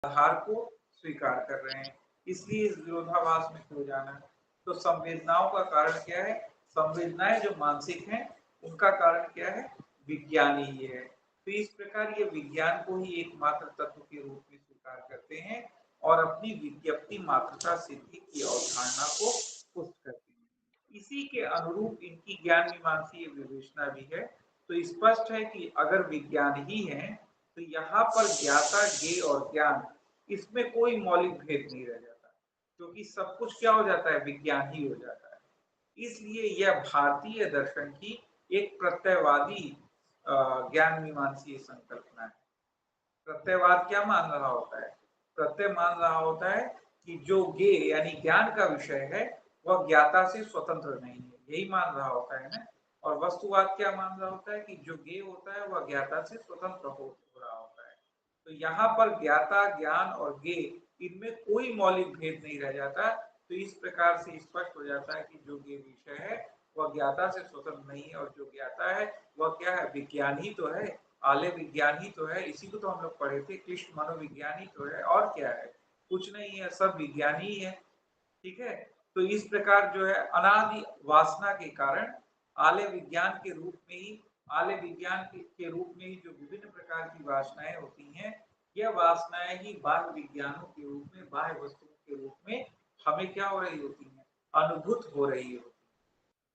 आधार को स्वीकार कर रहे हैं, इसलिए इस विरोधाभास में खो जाना। तो संवेदनाओं का कारण क्या है? संवेदनाएं जो मानसिक हैं उनका कारण क्या है? विज्ञान ही है। तो इस प्रकार ये विज्ञान को ही एकमात्र तत्व के रूप में स्वीकार करते हैं और अपनी विज्ञप्ति मात्रता सिद्धि की अवधारणा को पुष्ट करते हैं। इसी के अनुरूप इनकी ज्ञान मीमांसीय विवेचना भी है। तो स्पष्ट है कि अगर विज्ञान ही है तो यहाँ पर ज्ञाता, ज्ञेय और ज्ञान, इसमें कोई मौलिक भेद नहीं रह जाता, क्योंकि सब कुछ क्या हो जाता है? विज्ञान ही हो जाता है। इसलिए यह भारतीय दर्शन की एक प्रत्ययवादी ज्ञान मीमांसीय संकल्पना है। प्रत्ययवाद क्या मान रहा होता है? प्रत्यय मान रहा होता है कि जो ज्ञेय यानी ज्ञान का विषय है वह ज्ञाता से स्वतंत्र नहीं है, यही मान रहा होता है ना। और वस्तुवाद क्या मान रहा होता है? कि जो ज्ञेय होता है वह ज्ञाता से स्वतंत्र हो रहा होता है। तो यहाँ पर ज्ञाता, ज्ञान और ज्ञेय, इनमें कोई मौलिक भेद नहीं रह जाता। तो इस प्रकार से स्पष्ट हो जाता है कि जो ज्ञेय विषय है वह ज्ञाता से स्वतंत्र नहीं है, और जो ज्ञाता है वह क्या है? विज्ञान ही तो है, आलय विज्ञान ही तो है। इसी को तो हम लोग पढ़े थे, कृष्ण मनोविज्ञान ही तो है, और क्या है? कुछ नहीं है, सब विज्ञान ही है। ठीक है। तो इस प्रकार जो है अनादि वासना के कारण आलय विज्ञान के रूप में ही, आलय विज्ञान के रूप में ही जो विभिन्न प्रकार की वासनाएं होती हैं, यह वासनाएं ही बाह्य विज्ञानों के रूप में, बाह्य वस्तुओं के रूप में हमें क्या हो रही होती हैं? अनुभूत हो रही होती है।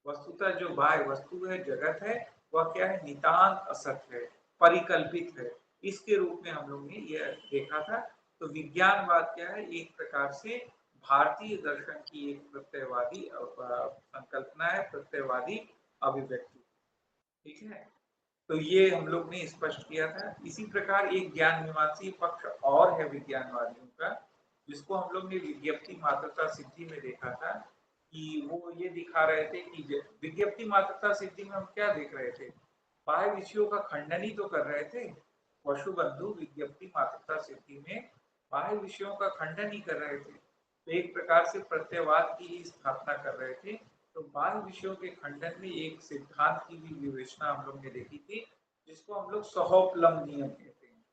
वस्तुतः जो बाह्य वस्तु है, जगत है, वह क्या है? नितांत असत है, परिकल्पित है। इसके रूप में हम लोग ने यह देखा था। तो विज्ञानवाद क्या है? एक प्रकार से भारतीय दर्शन की एक प्रत्ययवादी संकल्पना है, प्रत्ययवादी अभिव्यक्ति। ठीक है। तो ये हम लोग ने स्पष्ट किया था। इसी प्रकार एक ज्ञान मीमांसी पक्ष और है विज्ञानवादियों का, जिसको हम लोग ने विज्ञप्ति मात्रता सिद्धि में देखा था। कि वो ये दिखा रहे थे कि विज्ञप्ति मात्रता सिद्धि में हम क्या देख रहे थे? बाह्य विषयों का खंडन ही तो कर रहे थे। वसुबंधु विज्ञप्ति मात्रता सिद्धि में बाह्य विषयों का खंडन ही कर रहे थे। तो एक प्रकार से प्रत्ययवाद की ही स्थापना कर रहे थे। तो बाह्य विषयों के खंडन में एक सिद्धांत की भी विवेचना हम लोग ने देखी थी, जिसको हम लोग सहोपलम नियम कहते हैं।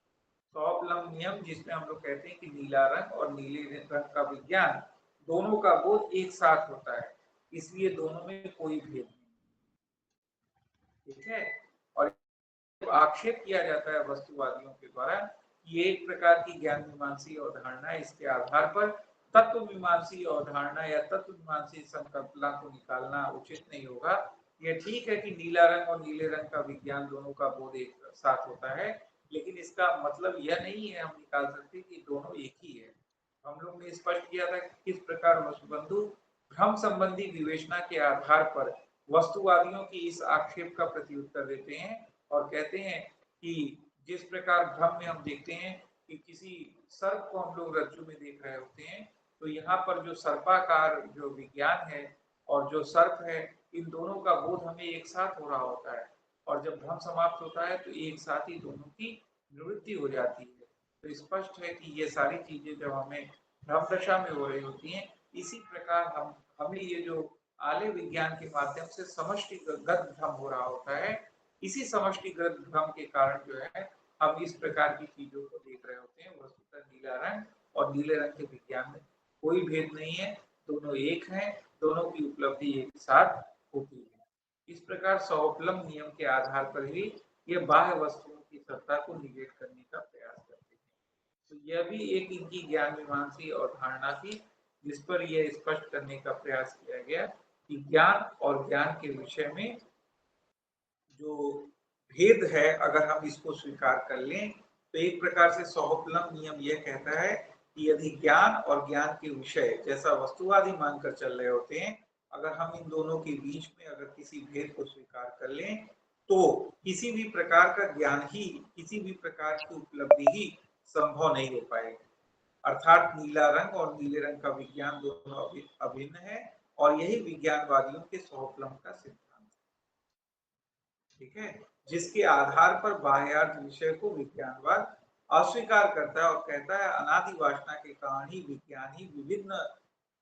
सहोपलम नियम, जिसमें हम लोग कहते हैं कि नीला रंग और नीले रंग का विज्ञान, दोनों का बोध एक साथ होता है, इसलिए दोनों में कोई भेद नहीं। ठीक है। और आक्षेप किया जाता है वस्तुवादियों के द्वारा कि एक प्रकार की ज्ञान मीमांसी अवधारणा, इसके आधार पर तत्व मीमांसी अवधारणा या तत्व मीमांसी संकल्पना को निकालना उचित नहीं होगा। यह ठीक है कि नीला रंग और नीले रंग का विज्ञान दोनों का बोध एक साथ होता है, लेकिन इसका मतलब यह नहीं है हम निकाल सकते कि दोनों एक ही है। हम लोग ने स्पष्ट किया था कि किस प्रकार वसुबंधु भ्रम संबंधी विवेचना के आधार पर वस्तुवादियों की इस आक्षेप का प्रत्युत्तर देते हैं और कहते हैं कि जिस प्रकार भ्रम में हम देखते हैं कि किसी सर्प को हम लोग रज्जु में देख रहे होते हैं, तो यहाँ पर जो सर्पाकार जो विज्ञान है और जो सर्प है, इन दोनों का बोध हमें एक साथ हो रहा होता है, और जब भ्रम समाप्त होता है तो एक साथ ही दोनों की निवृत्ति हो जाती है। तो स्पष्ट है कि ये सारी चीजें जब हमें भ्रम दशा में हो रही होती हैं, इसी प्रकार हमें ये जो आलय विज्ञान के माध्यम से समष्टिगत भ्रम हो रहा होता है, इसी समष्टिगत भ्रम के कारण जो है हम इस प्रकार की चीजों को देख रहे होते हैं। वस्तुतः नीला रंग और नीले रंग के विज्ञान में कोई भेद नहीं है, दोनों एक हैं, दोनों की उपलब्धि एक साथ होती है। इस प्रकार सहोपलम नियम के आधार पर ही ये बाह्य वस्तुओं की सत्ता को निगेट करने का प्रयास करते हैं। तो यह भी एक इनकी ज्ञान मीमांसी अवधारणा थी, जिस पर यह स्पष्ट करने का प्रयास किया गया कि ज्ञान और ज्ञान के विषय में जो भेद है, अगर हम इसको स्वीकार कर लें, तो एक प्रकार से सहोपलम नियम यह कहता है कि यदि ज्ञान और ज्ञान के विषय जैसा वस्तुवादी मानकर चल रहे होते हैं, अगर हम इन दोनों के बीच में अगर किसी भेद को स्वीकार कर लें, तो किसी भी प्रकार का ज्ञान ही, किसी भी प्रकार की उपलब्धि ही संभव नहीं हो पाएगी। अर्थात नीला रंग और नीले रंग का विज्ञान दोनों अभिन्न है, और यही विज्ञानवादियों के सहोपलम का सिद्धांत है। ठीक है। जिसके आधार पर बाह्यार्थ विषय को विज्ञानवाद अस्वीकार करता है और कहता है अनादि वासना के कारण ही विज्ञान ही विभिन्न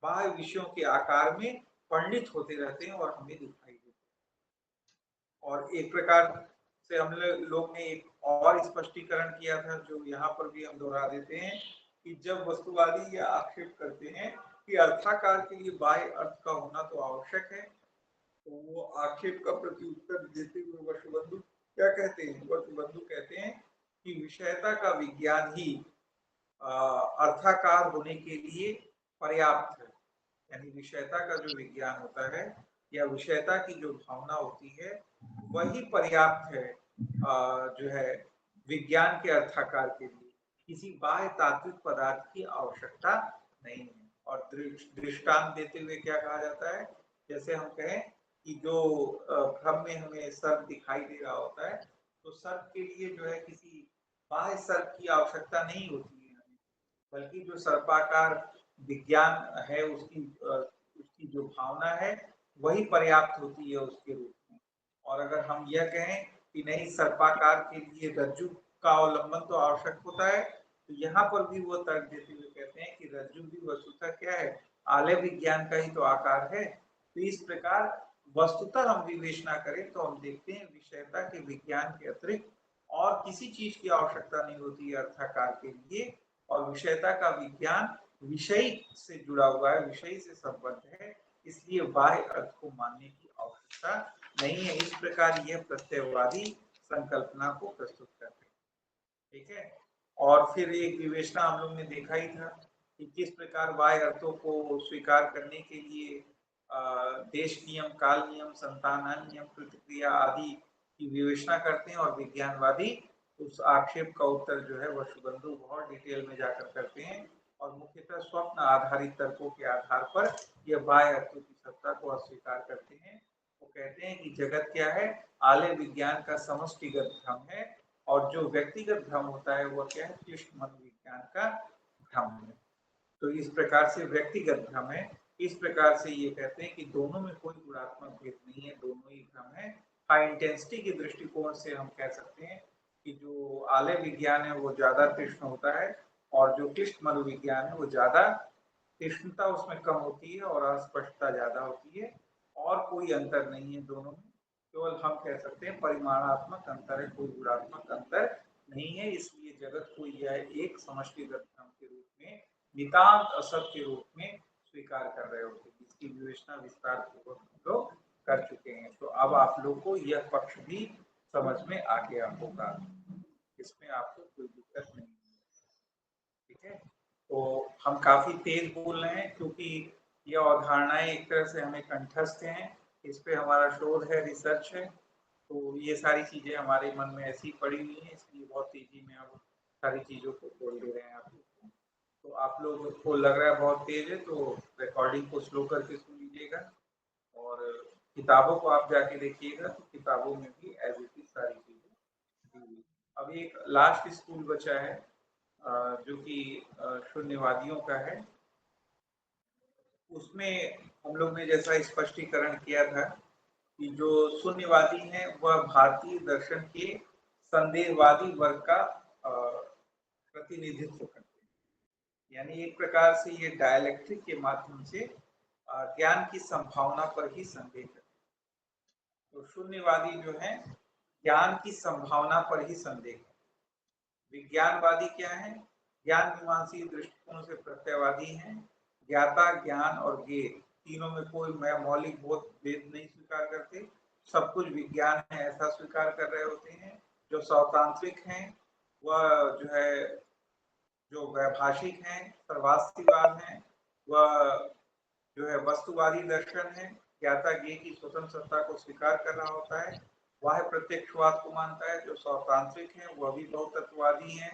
बाह्य विषयों के आकार में पंडित होते रहते हैं और हमें दिखाई देते हैं। और एक प्रकार से हम लोग ने एक और स्पष्टीकरण किया था, जो यहाँ पर भी हम दोहरा देते हैं कि जब वस्तुवादी यह आक्षेप करते हैं कि अर्थाकार के लिए बाह्य अर्थ का होना तो आवश्यक है, तो वो आक्षेप का प्रत्युत्तर देते हुए वसुबंधु क्या कहते हैं? वसुबंधु कहते हैं कि विषयता का विज्ञान ही अर्थाकार होने के लिए पर्याप्त है। यानी विषयता का जो विज्ञान होता है या विषयता की जो भावना होती है वही पर्याप्त है जो है विज्ञान के अर्थाकार के लिए। किसी बाह्य तात्विक पदार्थ की आवश्यकता नहीं है। और दृष्टांत देते हुए क्या कहा जाता है? जैसे हम कहें कि जो भ्रम में हमें सर्प दिखाई दे रहा होता है, तो सर्प के लिए जो है किसी बाह्य सर्प की आवश्यकता नहीं होती है, बल्कि जो सर्पाकार विज्ञान है उसकी जो भावना है वही पर्याप्त होती है उसके रूप में। और अगर हम यह कहें कि नहीं, सर्पाकार के लिए रज्जु का अवलंबन तो आवश्यक होता है, तो यहाँ पर भी वो तर्क देते हुए कहते हैं कि रज्जु भी वस्तुतः क्या है? आलय विज्ञान का ही तो आकार है। तो इस प्रकार वस्तुतः हम विवेचना करें तो हम देखते हैं विषयता के विज्ञान के अतिरिक्त और किसी चीज की आवश्यकता नहीं होती है अर्थाकार के लिए। और विषयता का विज्ञान विषय से जुड़ा हुआ है, विषय से संबद्ध है, इसलिए बाह्य अर्थ को मानने की आवश्यकता नहीं है। इस प्रकार यह प्रत्ययवादी संकल्पना को प्रस्तुत करते हैं। ठीक है। और फिर एक विवेचना हम लोग ने देखा ही था कि किस प्रकार बाह्य अर्थों को स्वीकार करने के लिए देश नियम, काल नियम, संतान नियम, प्रतिक्रिया आदि की विवेचना करते हैं। और विज्ञानवादी उस आक्षेप का उत्तर जो है वसुबंधु बहुत डिटेल में जाकर करते हैं और मुख्यतः स्वप्न आधारित तर्कों के आधार पर यह बाह्य अर्थों की सत्ता को अस्वीकार करते हैं। वो कहते हैं कि जगत क्या है? आलय विज्ञान का समष्टिगत भ्रम है, और जो व्यक्तिगत भ्रम होता है वह क्या है? क्लिष्ट मनोविज्ञान का भ्रम है। तो इस प्रकार से व्यक्तिगत भ्रम है। इस प्रकार से ये कहते हैं कि दोनों में कोई गुणात्मक भेद नहीं है, दोनों ही भ्रम है। हाई इंटेंसिटी के दृष्टिकोण से हम कह सकते हैं कि जो आलय विज्ञान है वो ज्यादा तीक्ष्ण होता है, और जो क्लिष्ट मनोविज्ञान है वो ज्यादा तीक्ष्णता उसमें कम होती है और अस्पष्टता ज्यादा होती है। और कोई अंतर नहीं है दोनों में, केवल हम कह सकते हैं परिमाणात्मक अंतर है, कोई गुणात्मक अंतर नहीं है। इसलिए जगत को यह एक समष्टिगत भ्रम के रूप में, नितांत असत के रूप में स्वीकार कर रहे होते हैं। इसकी विवेचना विस्तार पूर्वक हम लोग कर चुके हैं। तो अब आप लोग को यह पक्ष भी समझ में आ गया होगा, इसमें आपको कोई दिक्कत नहीं है। ठीक है। तो हम काफी तेज बोल रहे हैं क्योंकि यह अवधारणाएं एक तरह से हमें कंठस्थ हैं, इस पे हमारा शोध है, रिसर्च है। तो ये सारी चीजें हमारे मन में ऐसी पड़ी हुई हैं, इसलिए बहुत तेजी में हम सारी चीजों को बोल दे रहे हैं आप लोग को। तो आप लोग को लग रहा है बहुत तेज है, तो रिकॉर्डिंग को स्लो करके सुन लीजिएगा। और किताबों को आप जाके देखिएगा, तो किताबों में भी एज इट इज सारी चीजें दी हुई। अभी एक लास्ट स्कूल बचा है जो कि शून्यवादियों का है। उसमें हम लोग ने जैसा स्पष्टीकरण किया था कि जो शून्यवादी हैं वह भारतीय दर्शन के संदेहवादी वर्ग का प्रतिनिधित्व करते हैं। यानी एक प्रकार से ये डायलेक्ट्रिक के माध्यम से ज्ञान की संभावना पर ही संदेह करते हैं। तो शून्यवादी जो है ज्ञान की संभावना पर ही संदेह करते हैं। विज्ञानवादी क्या है? ज्ञान मीमांसी दृष्टिकोण से प्रत्ययवादी हैं। ज्ञाता, ज्ञान और ज्ञेय तीनों में कोई मौलिक बोध भेद नहीं स्वीकार करते, सब कुछ विज्ञान है ऐसा स्वीकार कर रहे होते हैं। जो स्वतांत्रिक हैं वह जो है, जो वैभाषिक हैं, सर्वास्तिवाद हैं, वह जो है वस्तुवादी दर्शन है। ज्ञाता ज्ञेय की स्वतंत्र सत्ता को स्वीकार कर रहा होता है। वह प्रत्यक्षवाद को मानता है। जो स्वतांत्रिक है वह भी बहुतत्ववादी है,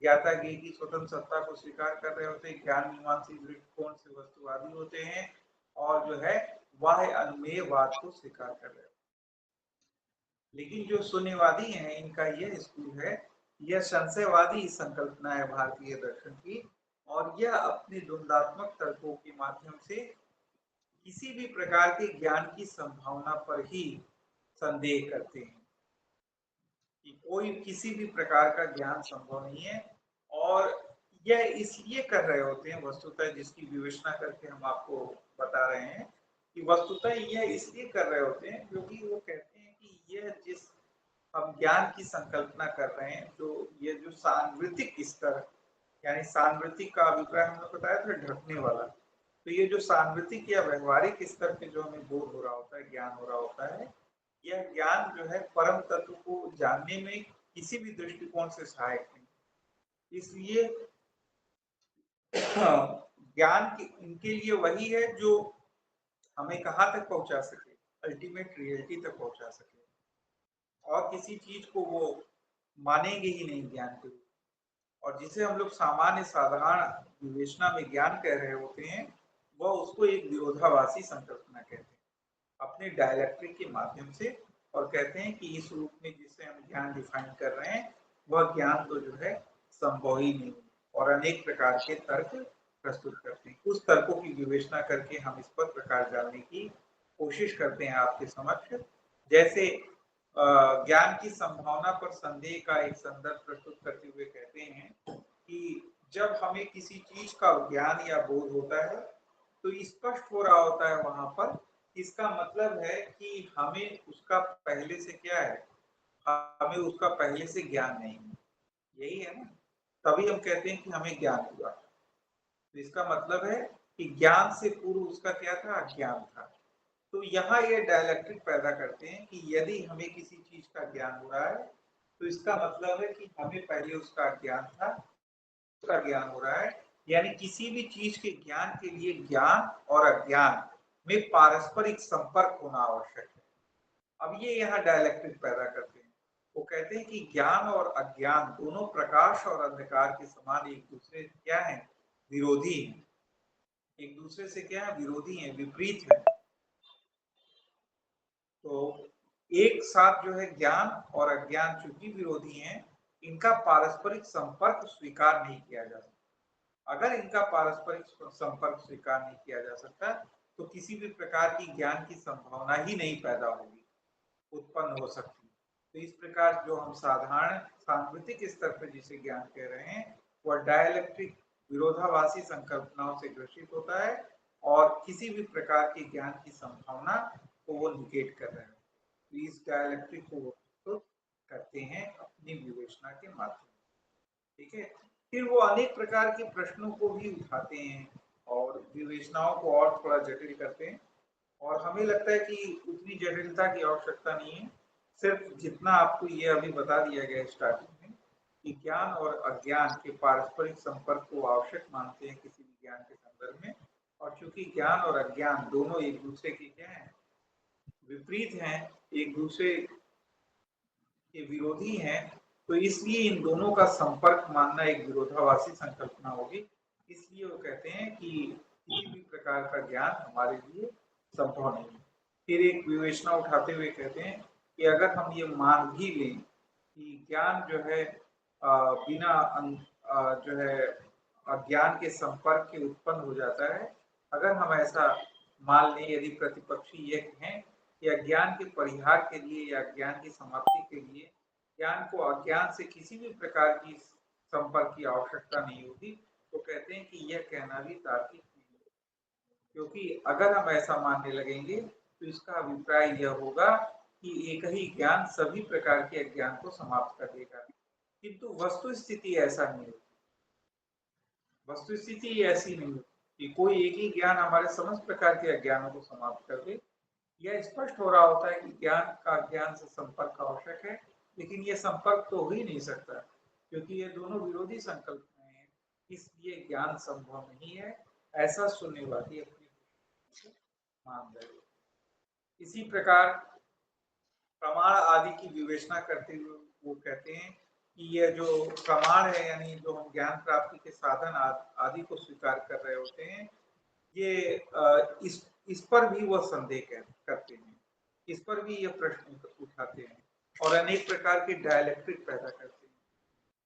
ज्ञाता ज्ञेय की स्वतंत्र सत्ता को स्वीकार कर रहे होते हैं। ज्ञान मीमांसी दृष्टिकोण से वस्तुवादी होते हैं, और जो है वह अनुमेयवाद को स्वीकार कर रहे होते हैं। लेकिन जो शून्यवादी हैं इनका यह स्कूल है, यह संशयवादी संकल्पना है भारतीय दर्शन की, और यह अपने द्वंद्वात्मक तर्कों के माध्यम से किसी भी प्रकार के ज्ञान की संभावना पर ही संदेह करते हैं कि कोई किसी भी प्रकार का ज्ञान संभव नहीं है। और यह इसलिए कर रहे होते हैं वस्तुतः, जिसकी विवेचना करके हम आपको बता रहे हैं कि वस्तुतः यह इसलिए कर रहे होते हैं क्योंकि वो कहते हैं कि यह जिस हम ज्ञान की संकल्पना कर रहे हैं, जो ये जो सांवृतिक स्तर यानी सांवृत्तिक का अभिप्राय हमने बताया था ढकने वाला। तो ये जो सांवृत्तिक या व्यवहारिक स्तर पे जो हमें बोध हो रहा होता है, ज्ञान हो रहा होता है, यह ज्ञान जो है परम तत्व को जानने में किसी भी दृष्टिकोण से सहायक नहीं। इसलिए ज्ञान इनके लिए वही है जो हमें कहाँ तक पहुंचा सके, अल्टीमेट रियलिटी तक पहुंचा सके, और किसी चीज को वो मानेंगे ही नहीं ज्ञान के रूप। और जिसे हम लोग सामान्य साधारण विवेचना में ज्ञान कह रहे होते हैं, वह उसको एक विरोधाभासी संकल्पना कहते हैं अपने डायलैक्ट्रिक के माध्यम से, और कहते हैं कि इस रूप में जिसे हम ज्ञान डिफाइन कर रहे हैं, वह ज्ञान तो जो है संभव ही नहीं, और अनेक प्रकार के तर्क प्रस्तुत करते हैं। उस तर्कों की विवेचना करके हम इस पर प्रकाश डालने की कोशिश करते हैं आपके समक्ष। जैसे ज्ञान की संभावना पर संदेह का एक संदर्भ प्रस्तुत करते हुए कहते हैं कि जब हमें किसी चीज का ज्ञान या बोध होता है, तो स्पष्ट हो रहा होता है वहां पर, इसका मतलब है कि हमें उसका पहले से क्या है, हमें उसका पहले से ज्ञान नहीं है, यही है ना। तभी हम कहते हैं कि हमें ज्ञान हुआ। तो इसका मतलब है कि ज्ञान से पूर्व उसका क्या था, अज्ञान था। तो यहाँ ये डायलैक्ट्रिक पैदा करते हैं कि यदि हमें किसी चीज का ज्ञान हो रहा है, तो इसका मतलब है कि हमें पहले उसका ज्ञान था, उसका ज्ञान हो रहा है। यानी किसी भी चीज के ज्ञान के लिए ज्ञान और अज्ञान में पारस्परिक संपर्क होना आवश्यक है। अब ये यहाँ डायलैक्ट्रिक पैदा करते हैं। वो कहते हैं कि ज्ञान और अज्ञान दोनों प्रकाश और अंधकार के समान एक दूसरे क्या है, विरोधी हैं। एक दूसरे से क्या है, विरोधी हैं, विपरीत हैं। तो एक साथ जो है ज्ञान और अज्ञान चूंकि विरोधी हैं, इनका पारस्परिक संपर्क स्वीकार नहीं किया जा सकता। अगर इनका पारस्परिक संपर्क स्वीकार नहीं किया जा सकता, तो किसी भी प्रकार की ज्ञान की संभावना ही नहीं पैदा होगी, उत्पन्न हो सकती। तो इस प्रकार जो हम साधारण सांस्कृतिक स्तर पर जिसे ज्ञान कह रहे हैं, वह डायलैक्ट्रिक विरोधाभासी संकल्पनाओं से ग्रसित होता है, और किसी भी प्रकार के ज्ञान की संभावना को वो निगेट कर रहे हैं। तो इस डायलैक्ट्रिक को वो प्रस्तुत करते हैं अपनी विवेचना के माध्यम से। ठीक है। फिर वो अनेक प्रकार के प्रश्नों को भी उठाते हैं और विवेचनाओं को और थोड़ा जटिल करते हैं। और हमें लगता है कि उतनी जटिलता की आवश्यकता नहीं है, सिर्फ जितना आपको ये अभी बता दिया गया स्टार्टिंग में कि ज्ञान और अज्ञान के पारस्परिक संपर्क को आवश्यक मानते हैं किसी भी ज्ञान के संदर्भ में। और चूंकि ज्ञान और अज्ञान दोनों एक दूसरे के क्या है, विपरीत हैं, एक दूसरे के विरोधी हैं, तो इसलिए इन दोनों का संपर्क मानना एक विरोधाभासी संकल्पना होगी। इसलिए वो कहते हैं कि किसी भी प्रकार का ज्ञान हमारे लिए संभव नहीं है। फिर एक विवेचना उठाते हुए कहते हैं कि अगर हम ये मान भी लें कि ज्ञान जो है बिना जो है अज्ञान के संपर्क के उत्पन्न हो जाता है, अगर हम ऐसा मान लें, यदि प्रतिपक्षी ये कहें कि अज्ञान के परिहार के लिए या ज्ञान की समाप्ति के लिए ज्ञान को अज्ञान से किसी भी प्रकार की संपर्क की आवश्यकता नहीं होती, तो कहते हैं कि यह कहना भी तार्किक नहीं है। क्योंकि अगर हम ऐसा मानने लगेंगे, तो इसका अभिप्राय यह होगा कि एक ही ज्ञान सभी प्रकार के अज्ञान को समाप्त कर देगा, किंतु वस्तु स्थिति ऐसा नहीं होती। वस्तु स्थिति ऐसी नहीं होती कि कोई एक ही ज्ञान हमारे समस्त प्रकार के अज्ञानों को समाप्त कर दे। यह स्पष्ट हो रहा होता है कि ज्ञान का ज्ञान से संपर्क आवश्यक है, लेकिन यह संपर्क तो हो ही नहीं सकता, क्योंकि ये दोनों विरोधी संकल्पनाएं हैं। इसलिए ज्ञान संभव नहीं है, ऐसा शून्यवादी अपनी मान रहे। इसी प्रकार प्रमाण आदि की विवेचना करते हुए वो कहते हैं कि यह जो प्रमाण है, यानी जो हम ज्ञान प्राप्ति के साधन आदि को स्वीकार कर रहे होते हैं, ये इस पर भी वह संदेह करते हैं, इस पर भी ये प्रश्न उठाते हैं, और अनेक प्रकार के डायलैक्ट्रिक पैदा करते हैं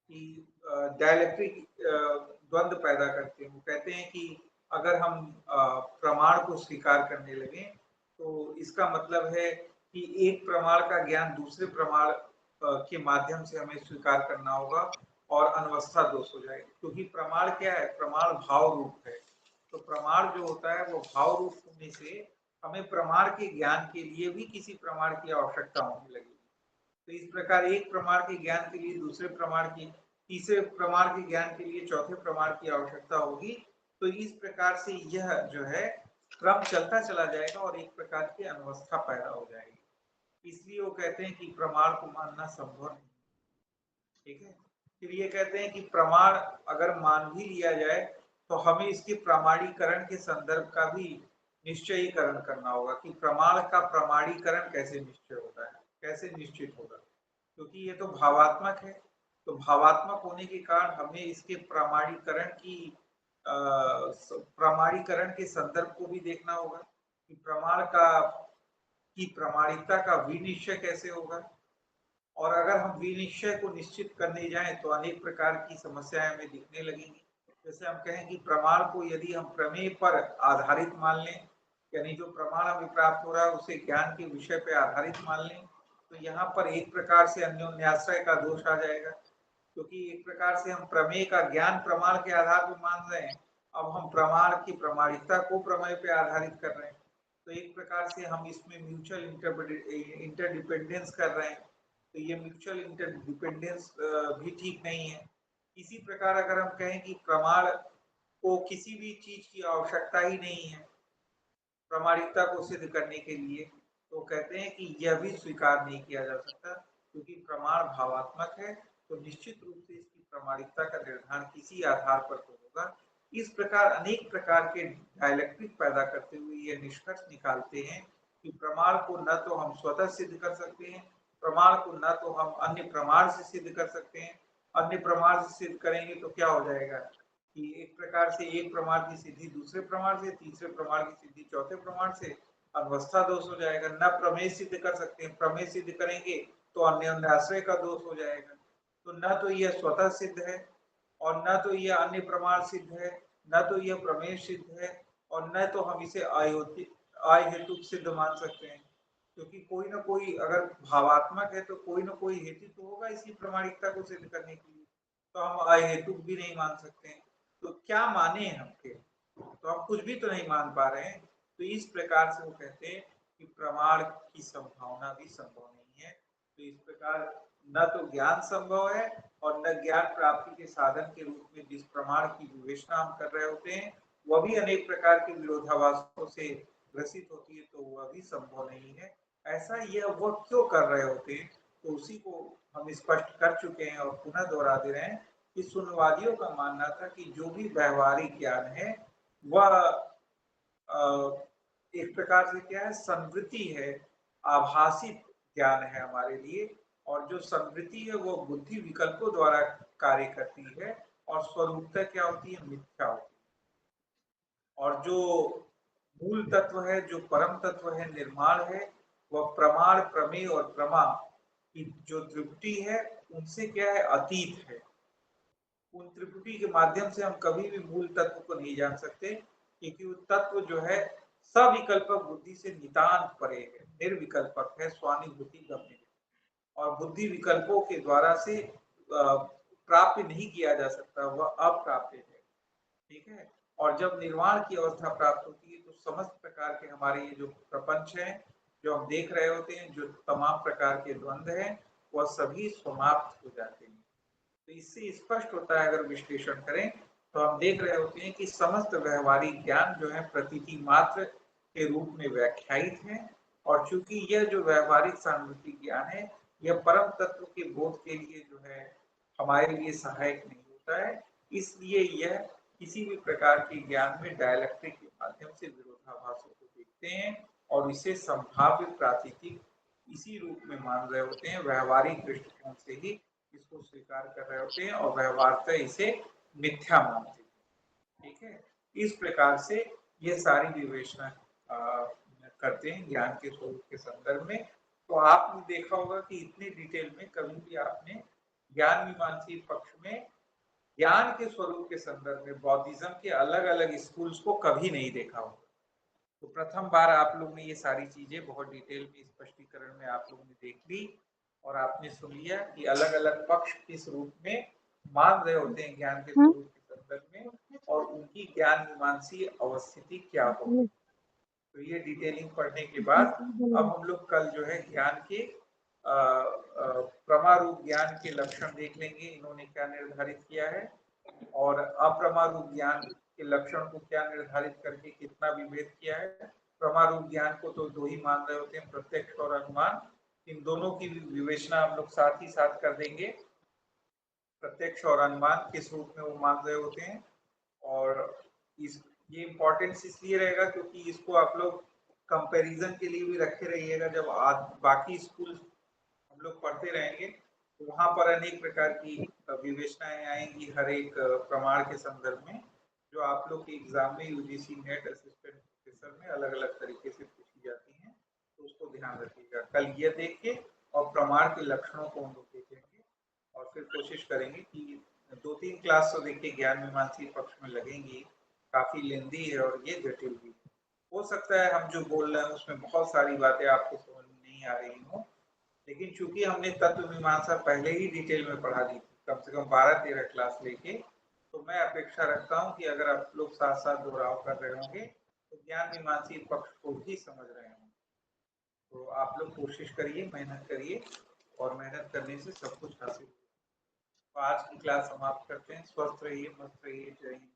कि डायलैक्ट्रिक द्वंद्व पैदा करते हैं। वो कहते हैं कि अगर हम प्रमाण को स्वीकार करने लगे, तो इसका मतलब है कि एक प्रमाण का ज्ञान दूसरे प्रमाण के माध्यम से हमें स्वीकार करना होगा, और अनवस्था दोष हो जाएगी। क्योंकि प्रमाण क्या है, प्रमाण भाव रूप है। तो प्रमाण जो होता है वो भाव रूप होने से हमें प्रमाण के ज्ञान के लिए भी किसी प्रमाण की आवश्यकता होने लगेगी। तो इस प्रकार एक प्रमाण के ज्ञान के लिए दूसरे प्रमाण की तीसरे प्रमाण के ज्ञान के लिए चौथे प्रमाण की आवश्यकता होगी। तो इस प्रकार से यह जो है क्रम चलता चला जाएगा और एक प्रकार की अनवस्था पैदा हो जाएगी। इसलिए वो कहते हैं कि प्रमाण को मानना संभव नहीं। ठीक है, फिर ये कहते हैं कि प्रमाण अगर मान भी लिया जाए तो हमें इसके प्रमाणीकरण के संदर्भ का भी निश्चयीकरण करना होगा कि प्रमाण का प्रमाणीकरण कैसे निश्चय होता है, कैसे निश्चित होगा, क्योंकि ये तो भावात्मक है। तो भावात्मक होने के कारण हमें इसके प्रमाणीकरण की प्रमाणीकरण के संदर्भ को भी देखना होगा कि प्रमाण का की प्रामाणिकता का विनिश्चय कैसे होगा। और अगर हम विनिश्चय को निश्चित करने जाएं तो अनेक प्रकार की समस्याएं हमें दिखने लगेंगी। जैसे हम कहें कि प्रमाण को यदि हम प्रमेय पर आधारित मान लें, यानी जो प्रमाण हमें प्राप्त हो रहा है उसे ज्ञान के विषय पर आधारित मान लें, तो यहाँ पर एक प्रकार से अन्योन्याश्रय का दोष आ जाएगा, क्योंकि एक प्रकार से हम प्रमेय का ज्ञान प्रमाण के आधार पर मान रहे हैं, अब हम प्रमाण की प्रामाणिकता को प्रमेय पर आधारित कर रहे हैं, तो एक प्रकार से हम इसमें म्यूचुअल इंटरडिपेंडेंस कर रहे हैं। तो ये म्यूचुअल इंटरडिपेंडेंस भी ठीक नहीं है। इसी प्रकार अगर हम कहें कि प्रमाण को किसी भी चीज की आवश्यकता ही नहीं है प्रामाणिकता को सिद्ध करने के लिए, तो कहते हैं कि यह भी स्वीकार नहीं किया जा सकता, क्योंकि प्रमाण भावात्मक है, तो निश्चित रूप से इसकी प्रामाणिकता का निर्धारण किसी आधार पर तो होगा। इस प्रकार अनेक प्रकार के डायलेक्ट्रिक पैदा करते हुए यह निष्कर्ष निकालते हैं कि प्रमाण को न तो हम स्वतः सिद्ध कर सकते हैं, प्रमाण को न तो हम अन्य प्रमाण से सिद्ध कर सकते हैं। अन्य प्रमाण से सिद्ध करेंगे तो क्या हो जाएगा कि एक प्रकार से एक प्रमाण की सिद्धि दूसरे प्रमाण से, तीसरे प्रमाण की सिद्धि चौथे प्रमाण से, अवस्था दोष हो जाएगा। न प्रमेय सिद्ध कर सकते हैं, प्रमेय सिद्ध करेंगे तो अन्योन्याश्रय का दोष हो जाएगा। तो न तो यह स्वतः सिद्ध है और न तो यह अन्य प्रमाण सिद्ध है, न तो यह प्रमेय सिद्ध है, और न तो हम इसे अहेतुक सिद्ध मान सकते हैं, क्योंकि कोई ना कोई अगर भावात्मक है तो कोई ना कोई हेतु तो होगा इसी प्रामाणिकता को सिद्ध करने के लिए, तो हम अहेतुक भी नहीं मान सकते हैं। तो क्या माने हम फिर, तो हम कुछ भी तो नहीं मान पा रहे हैं। तो इस प्रकार से वो कहते हैं कि प्रमाण की संभावना भी संभव नहीं है। तो इस प्रकार न तो ज्ञान संभव है और न ज्ञान प्राप्ति के साधन के रूप में जिस प्रमाण की विवेचना हम कर रहे होते हैं वह भी अनेक प्रकार के विरोधाभासों से ग्रसित होती है, तो वह भी संभव नहीं है। ऐसा यह वह क्यों कर रहे होते हैं, तो उसी को हम स्पष्ट कर चुके हैं और पुनः दोहरा दे रहे हैं कि शून्यवादियों का मानना था कि जो भी व्यवहारिक ज्ञान है वह एक प्रकार से क्या है, संवृत्ति है, आभासित ज्ञान है हमारे लिए, और जो संवृत्ति है वो बुद्धि विकल्पों द्वारा कार्य करती है और स्वरूपता क्या होती है, मिथ्या होती है। और जो मूल तत्व है, जो परम तत्व है, निर्माण है, वह प्रमाण, प्रमेय और प्रमा की जो त्रिपुटी है उनसे क्या है, अतीत है। उन त्रिपुटी के माध्यम से हम कभी भी मूल तत्व को नहीं जान सकते, क्योंकि वो तत्व जो है सविकल्पक बुद्धि से नितांत परे है, निर्विकल्पक है, स्वानुभूति गम्य है, और बुद्धि विकल्पों के द्वारा से प्राप्त नहीं किया जा सकता, वह अप्राप्य है। ठीक है, और जब निर्वाण की अवस्था प्राप्त होती है तो समस्त प्रकार के हमारे ये जो प्रपंच है, जो हम देख रहे होते हैं, जो तमाम प्रकार के द्वंद्व हैं, वह सभी समाप्त हो जाते हैं। तो इससे स्पष्ट होता है, अगर विश्लेषण करें तो हम देख रहे होते हैं कि समस्त व्यवहारिक ज्ञान जो है प्रतीति मात्र के रूप में व्याख्यायित है, और चूंकि यह जो व्यवहारिक सानुभूति ज्ञान है यह परम तत्व के बोध के लिए जो है हमारे लिए सहायक नहीं होता है, इसलिए यह किसी भी प्रकार के ज्ञान में डायलेक्ट्रिक के माध्यम से विरोधाभासों को देखते हैं और इसे संभाव्य प्रातीतिक इसी रूप में मान रहे होते हैं, व्यवहारिक दृष्टिकोण से ही इसको स्वीकार कर रहे होते हैं और व्यवहारतः इसे मिथ्या मानते हैं। ठीक है, इस प्रकार से ये सारी विवेचना करते हैं ज्ञान के स्वरूप के संदर्भ में। तो आपने देखा होगा कि इतनी डिटेल में कभी भी आपने ज्ञान मीमांसी पक्ष में ज्ञान के स्वरूप के संदर्भ में बौद्धिज्म के अलग अलग स्कूल्स को कभी नहीं देखा होगा। तो प्रथम बार आप लोग ने ये सारी चीजें बहुत डिटेल में स्पष्टीकरण में आप लोगों ने देख ली और आपने सुन लिया कि अलग अलग पक्ष किस रूप में मान रहे होते हैं ज्ञान के स्वरूप के संदर्भ में, और उनकी ज्ञान मीमांसी अवस्थिति क्या होगी। तो ये डिटेलिंग पढ़ने के बाद अब हम लोग कल जो है ज्ञान के प्रमारूप ज्ञान के लक्षण देख लेंगे, इन्होंने क्या निर्धारित किया है, और अप्रमारूप ज्ञान के लक्षण को क्या निर्धारित करके कितना विभेद किया है। प्रमारूप ज्ञान को तो दो ही मान रहे होते हैं, प्रत्यक्ष और अनुमान। इन दोनों की विवेचना हम लोग साथ ही साथ कर देंगे। प्रत्यक्ष और अनुमान किस रूप में वो मान रहे होते हैं, और इस ये इम्पोर्टेंस इसलिए रहेगा क्योंकि इसको आप लोग कंपैरिजन के लिए भी रखे रहिएगा। जब आज बाकी स्कूल हम लोग पढ़ते रहेंगे तो वहाँ पर अनेक प्रकार की विवेचनाएं आएंगी हर एक प्रमाण के संदर्भ में, जो आप लोग के एग्जाम में यूजीसी नेट असिस्टेंट प्रोफेसर में अलग अलग तरीके से पूछी जाती हैं। तो उसको ध्यान रखिएगा। कल ये देख के और प्रमाण के लक्षणों को हम लोग देखेंगे, और फिर कोशिश करेंगे कि 2-3 क्लास तो देखिए ज्ञान मीमांसा पक्ष में लगेंगी, काफी लेंदी है और ये जटिल भी है। हो सकता है हम जो बोल रहे हैं उसमें बहुत सारी बातें आपको समझ में नहीं आ रही हो, लेकिन चूंकि हमने तत्व मीमांसा पहले ही डिटेल में पढ़ा दी थी, कम से कम 12-13 क्लास लेके, तो मैं अपेक्षा रखता हूँ कि अगर आप लोग साथ साथ दोहराव कर रहे होंगे तो ज्ञान मीमांसा पक्ष को भी समझ रहे होंगे। तो आप लोग कोशिश करिए, मेहनत करिए, और मेहनत करने से सब कुछ हासिल होगा। तो आज की क्लास समाप्त करते हैं। स्वस्थ रहिए, मस्त रहिए। जय हिंद।